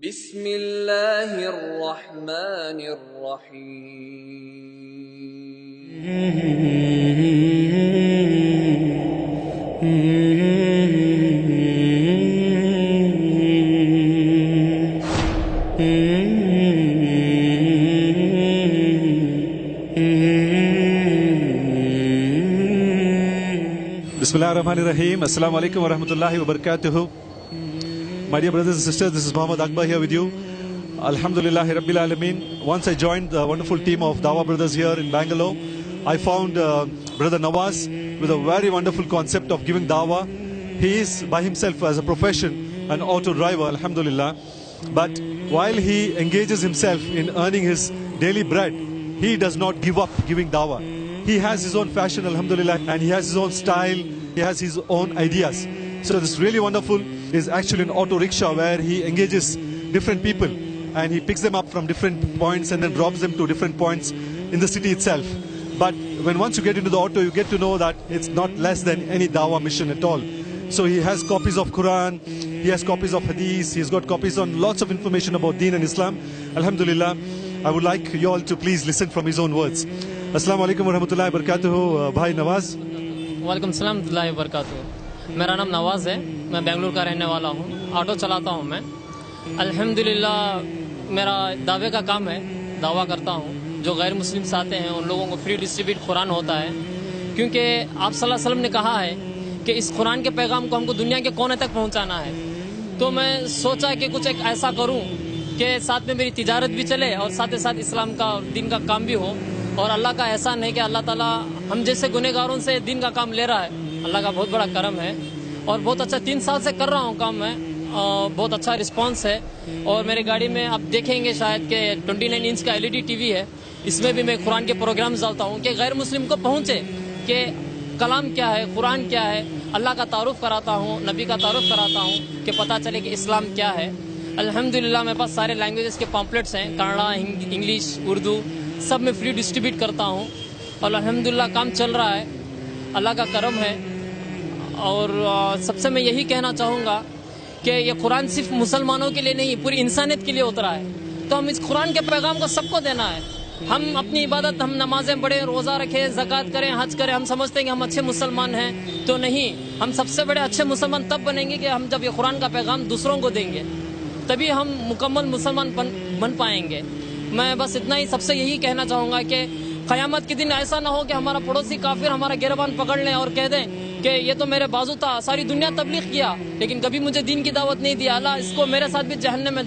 بسم اللہ الرحمن Bismillahirrahmanirrahim. Assalamu alaikum wa rahmatullahi wa barakatuhu. My dear brothers and sisters, this is Muhammad Akbar here with you. Alhamdulillahi Rabbil Alameen. Once I joined the wonderful team of Dawah Brothers here in Bangalore, I found Brother Nawaz with a very wonderful concept of giving Dawah. He is by himself as a profession an auto driver, Alhamdulillah. But while he engages himself in earning his daily bread, he does not give up giving Dawah. He has his own fashion, Alhamdulillah, and he has his own style, he has his own ideas. So this really wonderful is actually an auto rickshaw where he engages different people and he picks them up from different points and then drops them to different points in the city itself. But once you get into the auto, you get to know that it's not less than any Dawah mission at all. So he has copies of Quran, he has copies of Hadith, he's got copies on lots of information about Deen and Islam. Alhamdulillah, I would like you all to please listen from his own words. Assalamu alaikum wa rahmatullahi wa barakatuhu, Bhai Nawaz. वालेकुम सलाम व बरकातुहू। मेरा नाम नवाज़ है, मैं बेंगलुरु का रहने वाला हूँ, ऑटो चलाता हूँ मैं। अल्हम्दुलिल्लाह मेरा दावे का काम है, दावा करता हूँ। जो गैर मुस्लिम्स आते हैं उन लोगों को फ्री डिस्ट्रीब्यूट कुरान होता है, क्योंकि आप सल्लल्लाहु अलैहि वसल्लम ने कहा है कि इस कुरान के पैगाम को हमको दुनिया के कोने तक पहुँचाना है। तो मैं सोचा कि कुछ एक ऐसा करूँ कि साथ में मेरी तिजारत भी चले और साथ ही साथ इस्लाम का दीन का काम भी हो। और अल्लाह का एहसान है कि अल्लाह ताला हम जैसे गुनहगारों से दीन का काम ले रहा है। अल्लाह का बहुत बड़ा करम है और बहुत अच्छा 3 साल से कर रहा हूँ काम मैं, बहुत अच्छा रिस्पांस है। और मेरी गाड़ी में आप देखेंगे शायद कि 29 इंच का LED TV है, इसमें भी मैं कुरान के प्रोग्राम्स डालता हूँ कि गैर मुस्लिम को पहुँचे कि कलाम क्या है, कुरान क्या है। अल्लाह का तारुफ कराता हूँ, नबी का तारुफ कराता हूँ कि पता चले कि इस्लाम क्या है। अल्हम्दुलिल्लाह मेरे पास सारे लैंग्वेजेस के पम्पलेट्स हैं, कन्नड़ा, इंग्लिश, उर्दू, सब में फ्री डिस्ट्रीब्यूट करता हूँ और अल्हम्दुलिल्लाह काम चल रहा है, अल्लाह का करम है। और सबसे मैं यही कहना चाहूँगा कि ये कुरान सिर्फ मुसलमानों के लिए नहीं, पूरी इंसानियत के लिए उतरा है। तो हम इस कुरान के पैगाम को सबको देना है। हम अपनी इबादत, हम नमाजें पढ़ें, रोज़ा रखें, ज़कात करें, हज करें, हम समझते हैं कि हम अच्छे मुसलमान हैं, तो नहीं। हम सबसे बड़े अच्छे मुसलमान तब बनेंगे कि हम जब ये कुरान का पैगाम दूसरों को देंगे, तभी हम मुकम्मल मुसलमान बन पाएंगे। मैं बस इतना ही सबसे यही कहना चाहूँगा कि क़यामत के दिन ऐसा ना हो कि हमारा पड़ोसी काफिर हमारा गिरबान पकड़ लें और कह दें कि ये तो मेरे बाजू था, सारी दुनिया तबलीग किया लेकिन कभी मुझे दीन की दावत नहीं दिया, अल्लाह इसको मेरे साथ भी जहन्नम में